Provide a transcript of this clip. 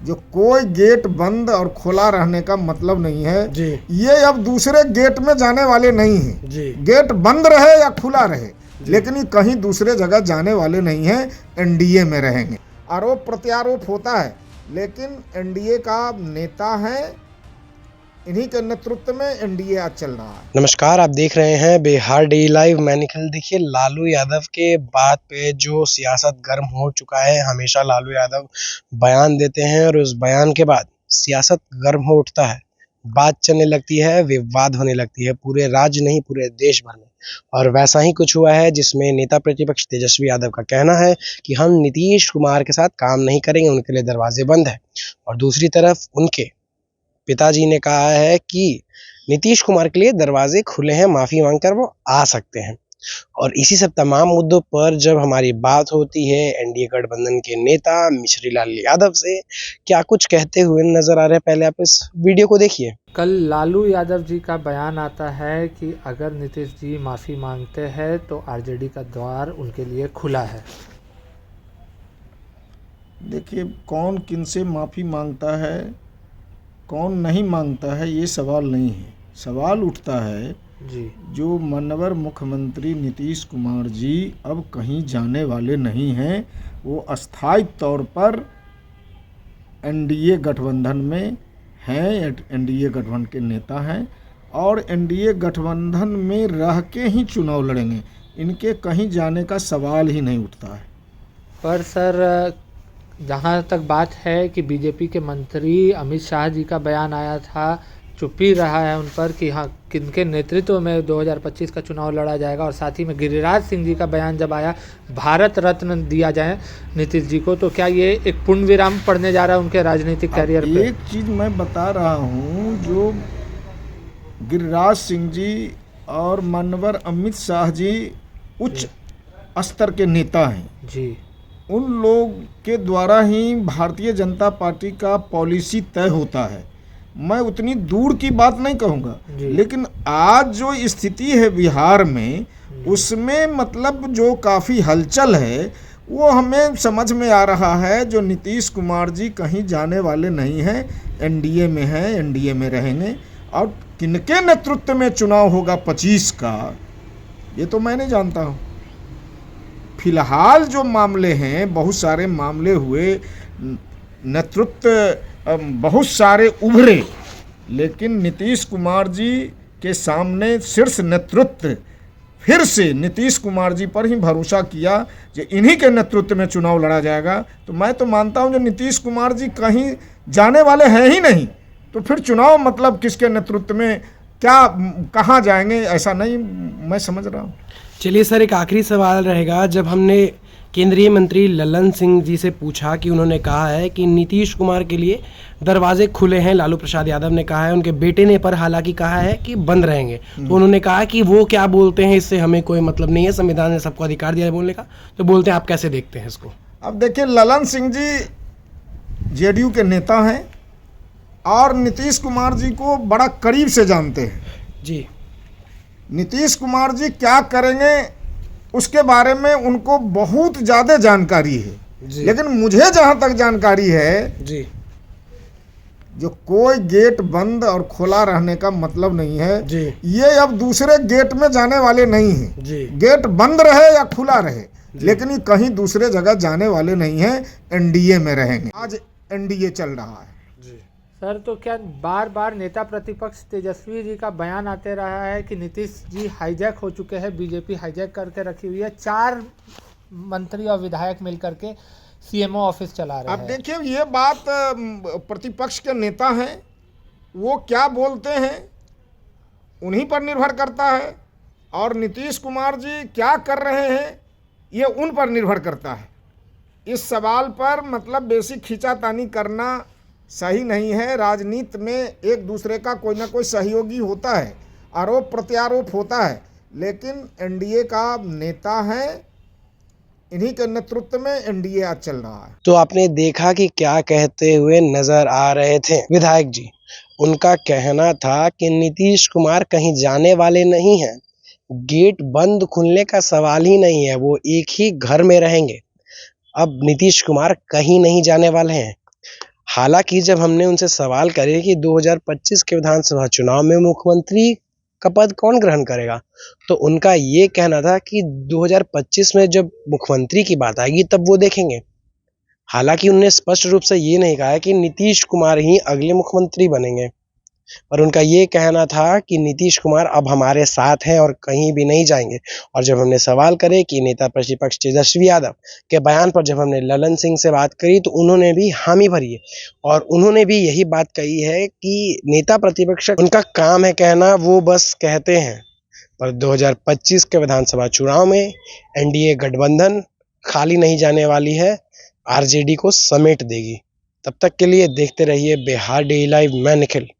जो कोई गेट बंद और खुला रहने का मतलब नहीं है जी। ये अब दूसरे गेट में जाने वाले नहीं हैं जी। गेट बंद रहे या खुला रहे, लेकिन ये कहीं दूसरे जगह जाने वाले नहीं हैं, एनडीए में रहेंगे। आरोप प्रत्यारोप होता है, लेकिन एनडीए का नेता है, इन्हीं के नेतृत्व में एनडीए आज चल रहा है। नमस्कार, आप देख रहे हैं बिहार डेली लाइव। मैं निखिल। देखिए, लालू यादव के बात पे जो सियासत गर्म हो चुका है, हमेशा लालू यादव बयान देते हैं और उस बयान के बाद सियासत गर्म हो उठता है, बात चलने लगती है, विवाद होने लगती है पूरे राज्य नहीं पूरे देश भर में। और वैसा ही कुछ हुआ है जिसमें नेता प्रतिपक्ष तेजस्वी यादव का कहना है कि हम नीतीश कुमार के साथ काम नहीं करेंगे, उनके लिए दरवाजे बंद है। और दूसरी तरफ उनके पिताजी ने कहा है कि नीतीश कुमार के लिए दरवाजे खुले हैं, माफ़ी मांगकर वो आ सकते हैं। और इसी सब तमाम मुद्दों पर जब हमारी बात होती है एनडीए गठबंधन के नेता मिश्री लाल यादव से, क्या कुछ कहते हुए नजर आ रहे हैं, पहले आप इस वीडियो को देखिए। कल लालू यादव जी का बयान आता है कि अगर नीतीश जी माफ़ी मांगते हैं तो आरजेडी का द्वार उनके लिए खुला है। देखिए, कौन किनसे माफ़ी मांगता है, कौन नहीं मांगता है, ये सवाल नहीं है। सवाल उठता है जी। जो माननीय मुख्यमंत्री नीतीश कुमार जी अब कहीं जाने वाले नहीं हैं, वो अस्थायी तौर पर एनडीए गठबंधन में हैं, एनडीए गठबंधन के नेता हैं और एनडीए गठबंधन में रह के ही चुनाव लड़ेंगे। इनके कहीं जाने का सवाल ही नहीं उठता है। पर सर, जहाँ तक बात है कि बीजेपी के मंत्री अमित शाह जी का बयान आया था, चुप्पी रहा है उन पर कि हाँ किनके नेतृत्व में 2025 का चुनाव लड़ा जाएगा। और साथ ही में गिरिराज सिंह जी का बयान जब आया भारत रत्न दिया जाए नीतीश जी को, तो क्या ये एक पूर्ण विराम पड़ने जा रहा है उनके राजनीतिक करियर पे? एक चीज़ मैं बता रहा हूँ, जो गिरिराज सिंह जी और माननीय अमित शाह जी उच्च स्तर के नेता हैं जी। उन लोग के द्वारा ही भारतीय जनता पार्टी का पॉलिसी तय होता है। मैं उतनी दूर की बात नहीं कहूँगा, लेकिन आज जो स्थिति है बिहार में, उसमें मतलब जो काफ़ी हलचल है वो हमें समझ में आ रहा है। जो नीतीश कुमार जी कहीं जाने वाले नहीं हैं, एनडीए में हैं, एनडीए में रहेंगे। और किनके नेतृत्व में चुनाव होगा 25 का, ये तो मैं नहीं जानता हूँ। फिलहाल जो मामले हैं, बहुत सारे मामले हुए, नेतृत्व बहुत सारे उभरे, लेकिन नीतीश कुमार जी के सामने शीर्ष नेतृत्व फिर से नीतीश कुमार जी पर ही भरोसा किया कि इन्हीं के नेतृत्व में चुनाव लड़ा जाएगा। तो मैं तो मानता हूं जो नीतीश कुमार जी कहीं जाने वाले हैं ही नहीं, तो फिर चुनाव मतलब किसके नेतृत्व में क्या कहाँ जाएंगे, ऐसा नहीं मैं समझ रहा हूँ। चलिए सर, एक आखिरी सवाल रहेगा। जब हमने केंद्रीय मंत्री ललन सिंह जी से पूछा कि उन्होंने कहा है कि नीतीश कुमार के लिए दरवाजे खुले हैं, लालू प्रसाद यादव ने कहा है, उनके बेटे ने पर हालांकि कहा है कि बंद रहेंगे, तो उन्होंने कहा कि वो क्या बोलते हैं इससे हमें कोई मतलब नहीं है, संविधान ने सबको अधिकार दिया है बोलने का। तो बोलते हैं, आप कैसे देखते हैं इसको? अब देखिए, ललन सिंह जी जेडीयू के नेता हैं और नीतीश कुमार जी को बड़ा करीब से जानते हैं जी। नीतीश कुमार जी क्या करेंगे उसके बारे में उनको बहुत ज़्यादा जानकारी है। लेकिन मुझे जहाँ तक जानकारी है जी, जो कोई गेट बंद और खुला रहने का मतलब नहीं है जी। ये अब दूसरे गेट में जाने वाले नहीं हैं जी। गेट बंद रहे या खुला रहे, लेकिन ये कहीं दूसरे जगह जाने वाले नहीं हैं, एनडीए में रहेंगे। आज एनडीए चल रहा है। सर, तो क्या बार बार नेता प्रतिपक्ष तेजस्वी जी का बयान आते रहा है कि नीतीश जी हाईजैक हो चुके हैं, बीजेपी हाईजैक करके रखी हुई है, 4 मंत्री और विधायक मिलकर के सीएमओ ऑफिस चला रहे हैं। अब देखिए, ये बात प्रतिपक्ष के नेता हैं, वो क्या बोलते हैं उन्हीं पर निर्भर करता है, और नीतीश कुमार जी क्या कर रहे हैं ये उन पर निर्भर करता है। इस सवाल पर मतलब बेसिक खींचातानी करना सही नहीं है। राजनीति में एक दूसरे का कोई ना कोई सहयोगी होता है, आरोप प्रत्यारोप होता है, लेकिन एनडीए का नेता है, इन्हीं के नेतृत्व में एनडीए आज चल रहा है। तो आपने देखा कि क्या कहते हुए नजर आ रहे थे विधायक जी। उनका कहना था कि नीतीश कुमार कहीं जाने वाले नहीं हैं, गेट बंद खुलने का सवाल ही नहीं है, वो एक ही घर में रहेंगे। अब नीतीश कुमार कहीं नहीं जाने वाले हैं। हालांकि जब हमने उनसे सवाल करे कि 2025 के विधानसभा चुनाव में मुख्यमंत्री का पद कौन ग्रहण करेगा, तो उनका ये कहना था कि 2025 में जब मुख्यमंत्री की बात आएगी तब वो देखेंगे। हालांकि उन्होंने स्पष्ट रूप से ये नहीं कहा है कि नीतीश कुमार ही अगले मुख्यमंत्री बनेंगे, पर उनका ये कहना था कि नीतीश कुमार अब हमारे साथ हैं और कहीं भी नहीं जाएंगे। और जब हमने सवाल करे कि नेता प्रतिपक्ष तेजस्वी यादव के बयान पर जब हमने ललन सिंह से बात करी, तो उन्होंने भी हामी भरी है और उन्होंने भी यही बात कही है कि नेता प्रतिपक्ष उनका काम है कहना, वो बस कहते हैं। पर 2025 के विधानसभा चुनाव में एनडीए गठबंधन खाली नहीं जाने वाली है, आरजेडी को समेट देगी। तब तक के लिए देखते रहिए बिहार डेली लाइव। मैं निखिल।